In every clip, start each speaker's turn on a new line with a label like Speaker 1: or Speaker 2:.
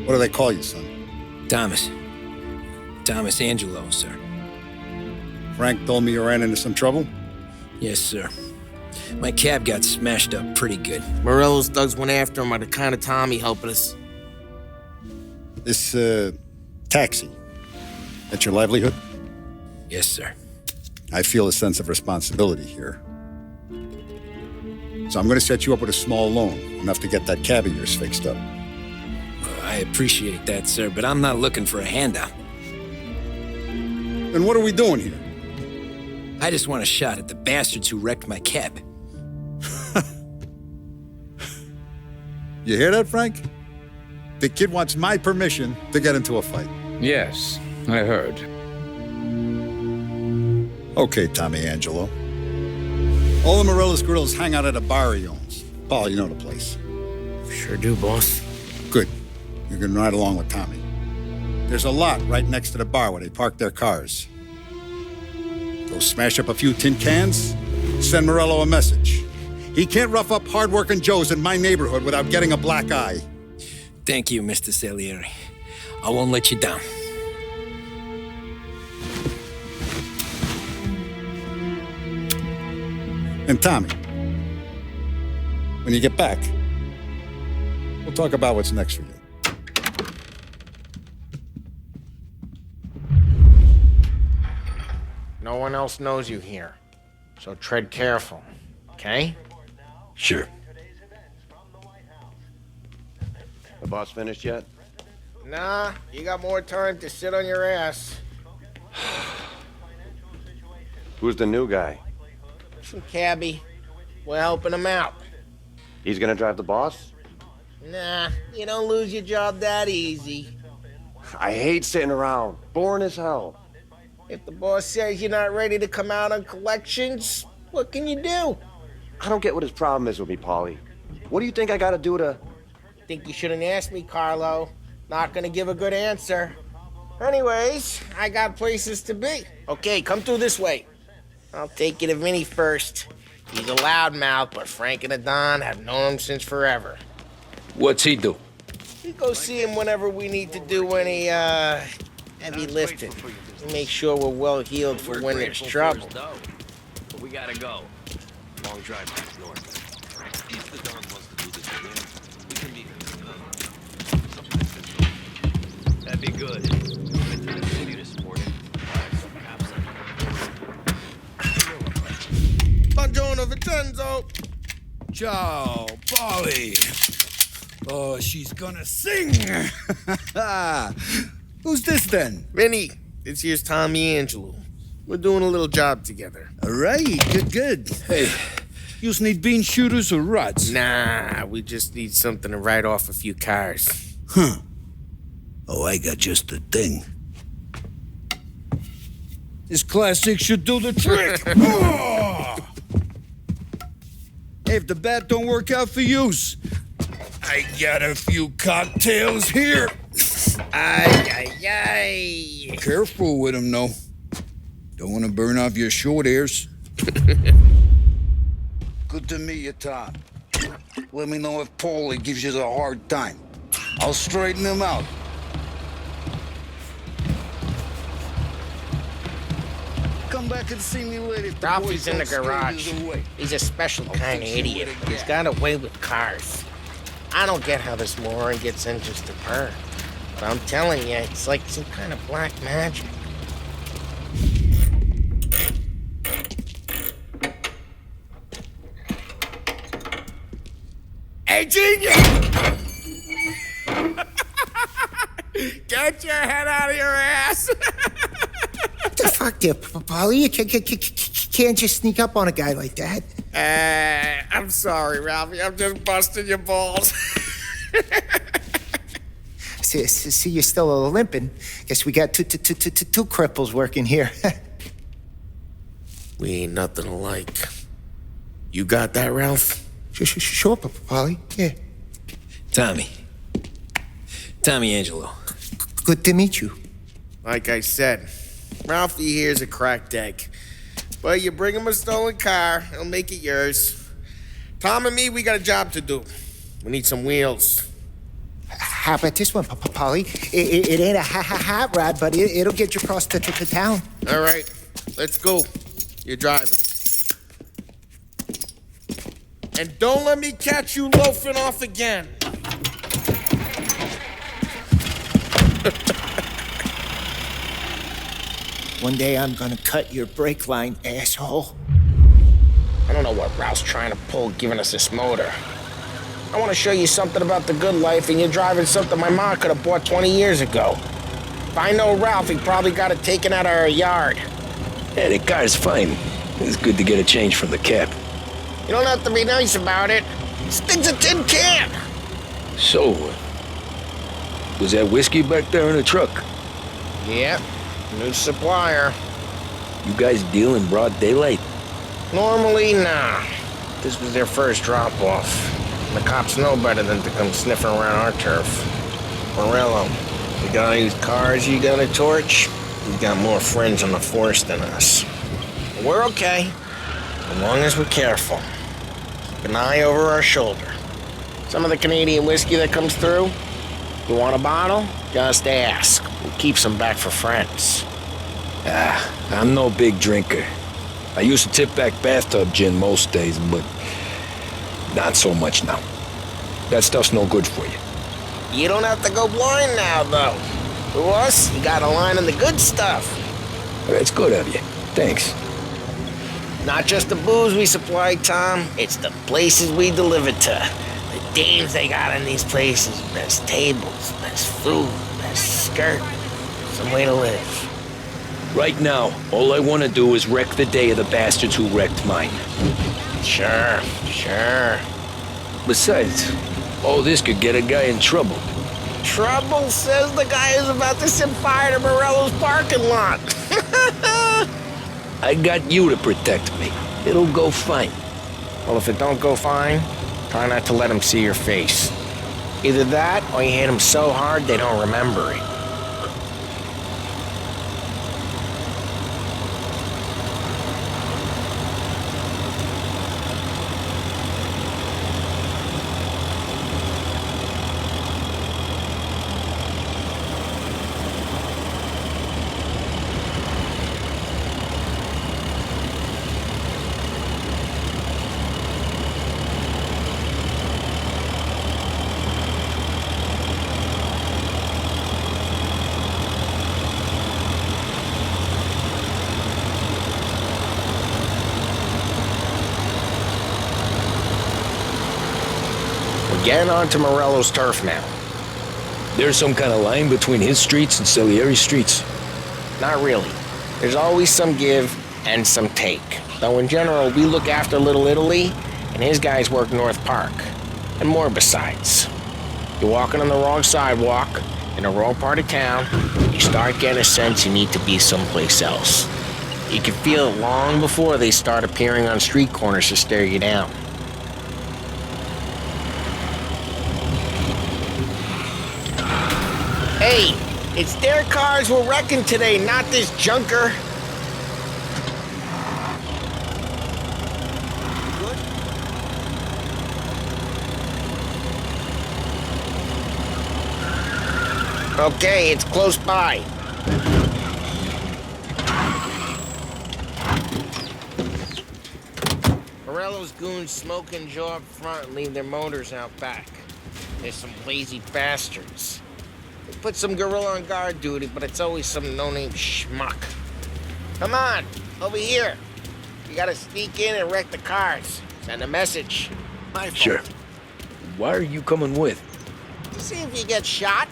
Speaker 1: What do they call you, son?
Speaker 2: Thomas. Thomas Angelo, sir.
Speaker 1: Frank told me you ran into some trouble?
Speaker 2: Yes, sir. My cab got smashed up pretty good.
Speaker 3: Morello's thugs went after him by the kind of Tommy helping us.
Speaker 1: This, taxi, that's your livelihood?
Speaker 2: Yes, sir.
Speaker 1: I feel a sense of responsibility here. So I'm going to set you up with a small loan, enough to get that cab of yours fixed up.
Speaker 2: I appreciate that, sir, but I'm not looking for a handout.
Speaker 1: Then what are we doing here?
Speaker 2: I just want a shot at the bastards who wrecked my cab.
Speaker 1: You hear that, Frank? The kid wants my permission to get into a fight.
Speaker 4: Yes, I heard.
Speaker 1: Okay, Tommy Angelo. All the Morello's girls hang out at a bar he owns. Paul, you know the place.
Speaker 3: Sure do, boss.
Speaker 1: Good. You can ride along with Tommy. There's a lot right next to the bar where they park their cars. Go smash up a few tin cans, send Morello a message. He can't rough up hard-working Joes in my neighborhood without getting a black eye.
Speaker 2: Thank you, Mr. Salieri. I won't let you down.
Speaker 1: And Tommy, when you get back, we'll talk about what's next for you.
Speaker 3: No one else knows you here, so tread careful, okay?
Speaker 2: Sure.
Speaker 5: The boss finished yet?
Speaker 3: Nah, you got more time to sit on your ass.
Speaker 5: Who's the new guy?
Speaker 3: Some cabbie. We're helping him out.
Speaker 5: He's gonna drive the boss?
Speaker 3: Nah, you don't lose your job that easy.
Speaker 5: I hate sitting around. Boring as hell.
Speaker 3: If the boss says you're not ready to come out on collections, what can you do?
Speaker 5: I don't get what his problem is with me, Paulie. What do you think I gotta do to...
Speaker 3: Think you shouldn't ask me, Carlo. Not gonna give a good answer. Anyways, I got places to be. Okay, come through this way. I'll take you to Vinny first. He's a loudmouth, but Frank and the Don have known him since forever.
Speaker 4: What's he do?
Speaker 3: We go see him whenever we need to do any, heavy lifting. We make sure we're well healed for when there's trouble.
Speaker 6: But we gotta go. Long drive back north. If the Don wants to do this again, we can meet him. That'd be good. Went to the city this morning. Perhaps
Speaker 3: Buongiorno, Vincenzo.
Speaker 7: Ciao, Polly. Oh, she's gonna sing. Who's this then?
Speaker 3: Vinny, this here's Tommy Angelo. We're doing a little job together.
Speaker 7: All right, good. Hey, you need bean shooters or rods?
Speaker 3: Nah, we just need something to write off a few cars.
Speaker 7: Huh. Oh, I got just the thing. This classic should do the trick. Oh! Hey, if the bat don't work out for yous, I got a few cocktails here.
Speaker 3: Ay.
Speaker 7: Careful with them, though. Don't want to burn off your short hairs. Good to meet you, Tom. Let me know if Paulie gives you a hard time. I'll straighten him out. Come back and see me later. if the
Speaker 3: Ralphie's
Speaker 7: boys
Speaker 3: in the
Speaker 7: don't scare
Speaker 3: garage.
Speaker 7: yous away.
Speaker 3: He's a special kind of
Speaker 7: fix you
Speaker 3: idiot.
Speaker 7: what I
Speaker 3: He's
Speaker 7: got.
Speaker 3: got a way with cars. I don't get how this moron gets interest in her. But I'm telling you, it's like some kind of black magic. Hey, genius! Get your head out of your ass!
Speaker 8: What the fuck there, Polly? You can't just sneak up on a guy like that.
Speaker 3: I'm sorry, Ralphie. I'm just busting your balls.
Speaker 8: See, you're still limping. Guess we got two cripples working here.
Speaker 3: We ain't nothing alike. You got that, Ralph?
Speaker 8: Sure, Polly. Yeah.
Speaker 2: Tommy Angelo.
Speaker 8: Good to meet you.
Speaker 3: Like I said, Ralphie here's a cracked egg. But you bring him a stolen car, he'll make it yours. Tom and me, we got a job to do. We need some wheels.
Speaker 8: how about this one, Polly? It ain't a hot rod, but it'll get you across to town.
Speaker 3: All right, let's go. You're driving. And don't let me catch you loafing off again.
Speaker 8: One day I'm gonna cut your brake line, asshole.
Speaker 3: I don't know what Ralph's trying to pull giving us this motor. I want to show you something about the good life, and you're driving something my mom could have bought 20 years ago. If I know Ralph, he probably got it taken out of our yard.
Speaker 2: Yeah, the car's fine. It's good to get a change from the cab.
Speaker 3: You don't have to be nice about it. This thing's a tin can.
Speaker 2: So, was that whiskey back there in the truck?
Speaker 3: Yep, new supplier.
Speaker 2: You guys deal in broad daylight?
Speaker 3: Normally, nah. This was their first drop-off. The cops know better than to come sniffing around our turf. Morello, the guy whose cars you got a torch, he's got more friends on the force than us. But we're okay, as long as we're careful. Keep an eye over our shoulder. Some of the Canadian whiskey that comes through, you want a bottle? Just ask. We'll keep some back for friends.
Speaker 2: I'm no big drinker. I used to tip back bathtub gin most days, but not so much now. That stuff's no good for you.
Speaker 3: You don't have to go blind now, though. To us, you got a line on the good stuff.
Speaker 2: That's good of you. Thanks.
Speaker 3: Not just the booze we supply, Tom. It's the places we deliver to. The dames they got in these places. Best tables, best food, best skirt. Some way to live.
Speaker 2: Right now, all I want to do is wreck the day of the bastards who wrecked mine.
Speaker 3: Sure.
Speaker 2: Besides, all this could get a guy in trouble.
Speaker 3: Trouble, says the guy who's about to set fire to Morello's parking lot.
Speaker 2: I got you to protect me. It'll go fine.
Speaker 3: Well, if it don't go fine, try not to let them see your face. Either that, or you hit them so hard they don't remember it. Getting onto Morello's turf now.
Speaker 2: There's some kind of line between his streets and Salieri's streets.
Speaker 3: Not really. There's always some give and some take. Though in general, we look after Little Italy, and his guys work North Park. And more besides. You're walking on the wrong sidewalk, in the wrong part of town, you start getting a sense you need to be someplace else. You can feel it long before they start appearing on street corners to stare you down. Hey, it's their cars we're wrecking today, not this junker. Okay, it's close by. Morello's goons smoke and jaw up front and leave their motors out back. They're some lazy bastards. They put some gorilla on guard duty, but it's always some no-name schmuck. Come on, over here. You gotta sneak in and wreck the cars. Send a message. My fault.
Speaker 2: Sure. Why are you coming with?
Speaker 3: To see if you get shot.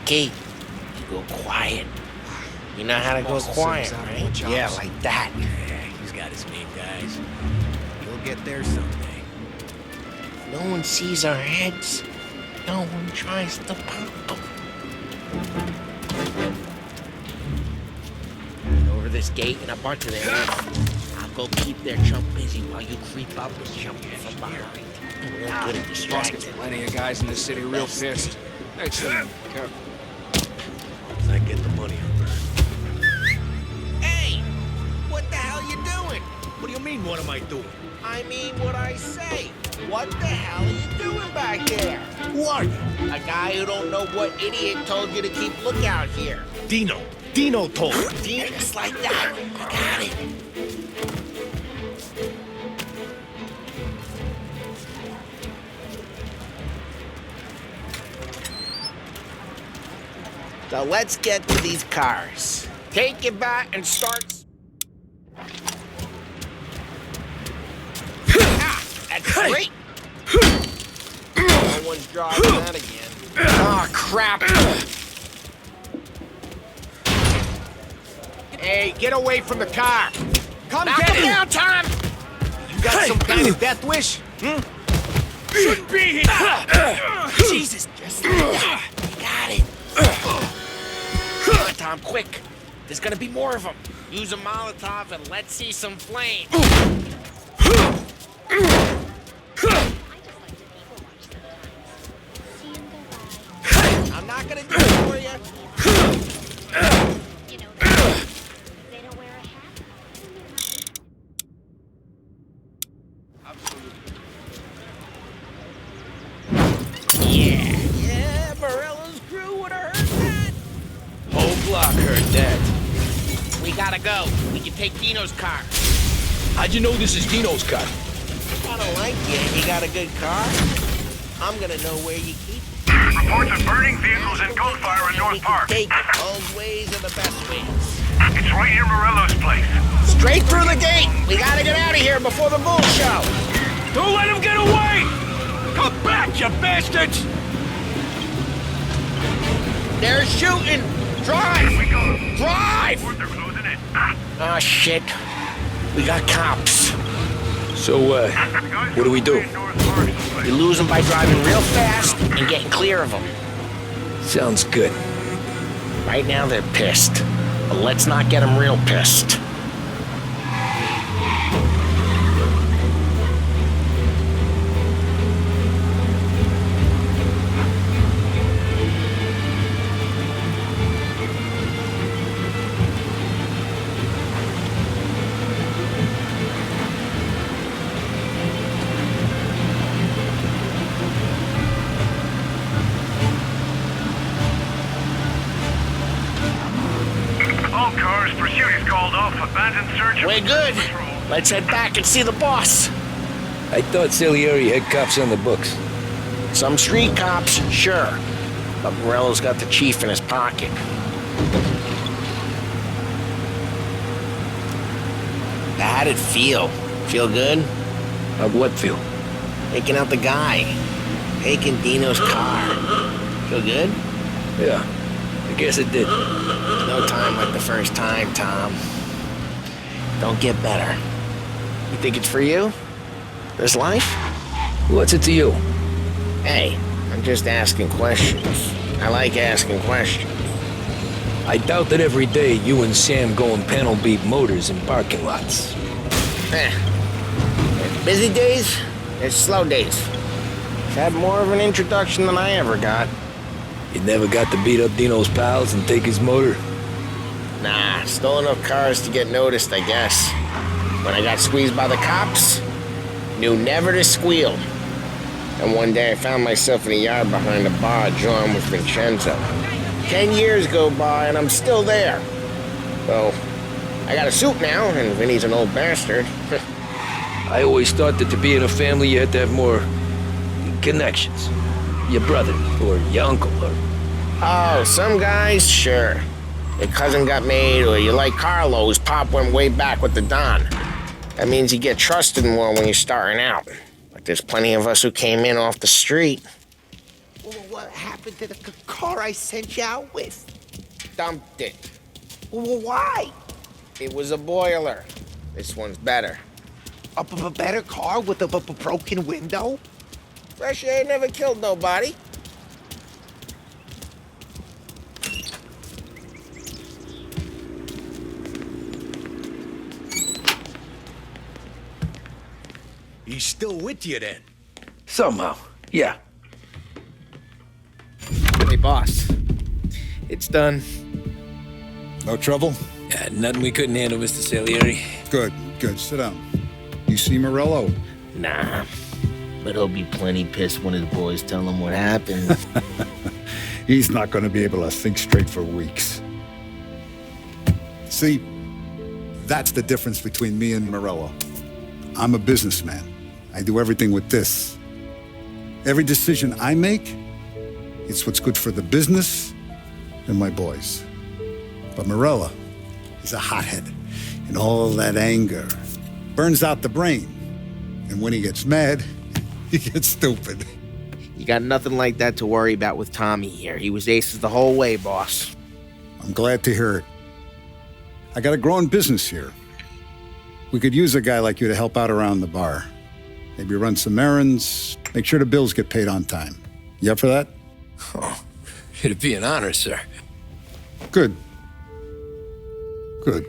Speaker 3: Okay, you go quiet. You know how to go quiet, right? Yeah, like that.
Speaker 9: He's got his main guys. He'll get there someday.
Speaker 3: No one sees our heads. No one tries to pop them. Over this gate and up onto their roof. I'll go keep their chump busy while you creep up and jump from behind. Real good at distracting.
Speaker 9: Plenty of guys in the city real pissed. Next thing, careful.
Speaker 6: I get the money on that.
Speaker 3: Hey! What the
Speaker 9: mean, what am I doing?
Speaker 3: I mean what I say. What the hell are you doing back there?
Speaker 9: Who are you?
Speaker 3: A guy who don't know what idiot told you to keep lookout here.
Speaker 9: Dino. Dino told me.
Speaker 3: Just like that. I got it. So let's get to these cars. Take it back and start. That's great. No one's driving that again. Oh, crap.
Speaker 9: Hey, get away from the car. Come
Speaker 3: Knock
Speaker 9: get
Speaker 3: him
Speaker 9: it.
Speaker 3: down, Tom.
Speaker 9: You got some kind of death wish? Shouldn't be here.
Speaker 3: Jesus, just like that. You got it. Come on, Tom, quick. There's gonna be more of them. Use a Molotov and let's see some flame. I'm not gonna do it for you.
Speaker 10: They don't wear a hat.
Speaker 3: Yeah, Morello's crew would have heard that.
Speaker 2: Whole block heard that.
Speaker 3: We gotta go. We can take Dino's car.
Speaker 2: How'd you know this is Dino's car?
Speaker 3: I don't like you. You got a good car? I'm gonna know where you keep it.
Speaker 11: Reports of burning vehicles and gunfire in North Park.
Speaker 3: Take it. Those ways are the best ways.
Speaker 11: It's right near Morello's place.
Speaker 3: Straight through the gate. We gotta get out of here before the bull show.
Speaker 9: Don't let him get away! Come back, you bastards!
Speaker 3: They're shooting. Drive.
Speaker 11: We go.
Speaker 3: Drive.
Speaker 11: They're closing in.
Speaker 3: Oh, shit. We got cops.
Speaker 2: So, what do we do?
Speaker 3: You lose them by driving real fast and getting clear of them.
Speaker 2: Sounds good.
Speaker 3: Right now, they're pissed. But let's not get them real pissed.
Speaker 11: All cars, pursuit is called off. Abandoned search.
Speaker 3: We're good. Let's head back and see the boss.
Speaker 2: I thought Salieri had cops on the books.
Speaker 3: Some street cops, sure. But Morello's got the chief in his pocket. How'd it feel? Feel good?
Speaker 2: How'd what feel?
Speaker 3: Taking out the guy. Taking Dino's car. Feel good?
Speaker 2: Yeah, I guess it did.
Speaker 3: No time like the first time, Tom. Don't get better. You think it's for you? This life?
Speaker 2: What's it to you?
Speaker 3: Hey, I'm just asking questions. I like asking questions.
Speaker 2: I doubt that every day you and Sam go and panel beat motors in parking lots.
Speaker 3: There's busy days, there's slow days. Had more of an introduction than I ever got.
Speaker 2: You never got to beat up Dino's pals and take his motor?
Speaker 3: Nah, stole enough cars to get noticed, I guess. When I got squeezed by the cops, knew never to squeal. And one day I found myself in a yard behind a bar drawn with Vincenzo. 10 years go by and I'm still there. So, I got a suit now, and Vinny's an old bastard.
Speaker 2: I always thought that to be in a family you had to have more connections. Your brother, or your uncle, or...
Speaker 3: Oh, some guys, sure. Your cousin got made, or you like Carlo, whose pop went way back with the Don. That means you get trusted more when you're starting out. But there's plenty of us who came in off the street.
Speaker 8: Well, what happened to the car I sent you out with?
Speaker 3: Dumped it.
Speaker 8: Well, why?
Speaker 3: It was a boiler. This one's better.
Speaker 8: A better car with a broken window?
Speaker 3: Fresh air never killed nobody.
Speaker 9: He's still with you then.
Speaker 2: Somehow, yeah.
Speaker 3: Hey, boss. It's done.
Speaker 1: No trouble?
Speaker 2: Yeah, nothing we couldn't handle, Mr. Salieri.
Speaker 1: Good, good. Sit down. you see Morello?
Speaker 3: Nah, but he'll be plenty pissed when his boys tell him what happened.
Speaker 1: He's not going to be able to think straight for weeks. See, that's the difference between me and Morello. I'm a businessman. I do everything with this. Every decision I make, it's what's good for the business and my boys. But Morello is a hothead, and all that anger burns out the brain. And when he gets mad, he gets stupid.
Speaker 3: You got nothing like that to worry about with Tommy here. He was aces the whole way, boss.
Speaker 1: I'm glad to hear it. I got a growing business here. We could use a guy like you to help out around the bar. Maybe run some errands, make sure the bills get paid on time. You up for that?
Speaker 2: Oh, it'd be an honor, sir.
Speaker 1: Good. Good.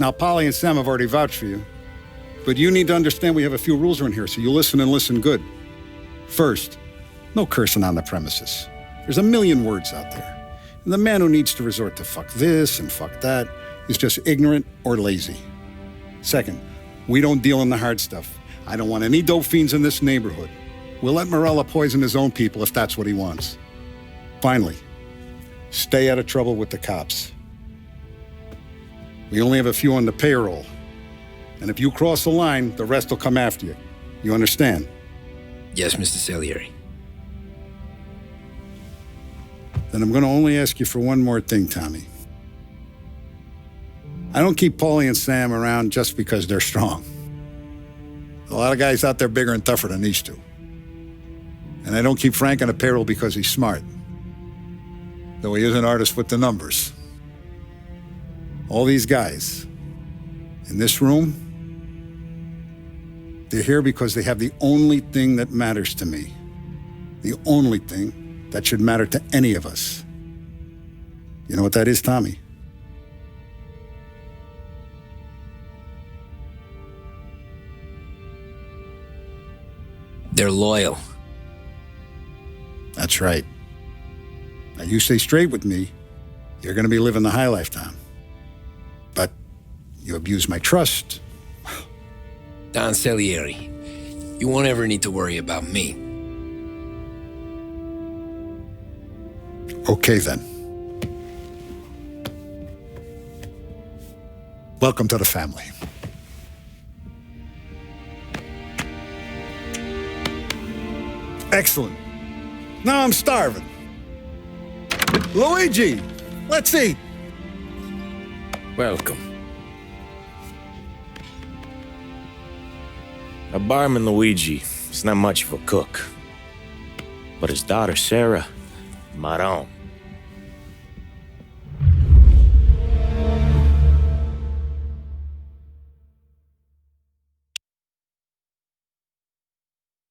Speaker 1: Now, Polly and Sam have already vouched for you. But you need to understand we have a few rules around here, so you listen and listen good. First, no cursing on the premises. There's a million words out there. And the man who needs to resort to fuck this and fuck that is just ignorant or lazy. Second, we don't deal in the hard stuff. I don't want any dope fiends in this neighborhood. We'll let Morella poison his own people if that's what he wants. Finally, stay out of trouble with the cops. We only have a few on the payroll. And if you cross the line, the rest will come after you. You understand?
Speaker 2: Yes, Mr. Salieri.
Speaker 1: Then I'm going to only ask you for one more thing, Tommy. I don't keep Paulie and Sam around just because they're strong. A lot of guys out there bigger and tougher than these two. And I don't keep Frank on the payroll because he's smart. Though he is an artist with the numbers. All these guys in this room, they're here because they have the only thing that matters to me. The only thing that should matter to any of us. You know what that is, Tommy?
Speaker 2: They're loyal.
Speaker 1: That's right. Now you stay straight with me, you're going to be living the high life, Tom. But you abuse my trust.
Speaker 2: Don Salieri, you won't ever need to worry about me.
Speaker 1: Okay, then. Welcome to the family. Excellent. Now I'm starving. Luigi, let's eat.
Speaker 4: Welcome.
Speaker 9: A barman Luigi is not much of a cook. But his daughter, Sarah, Maron.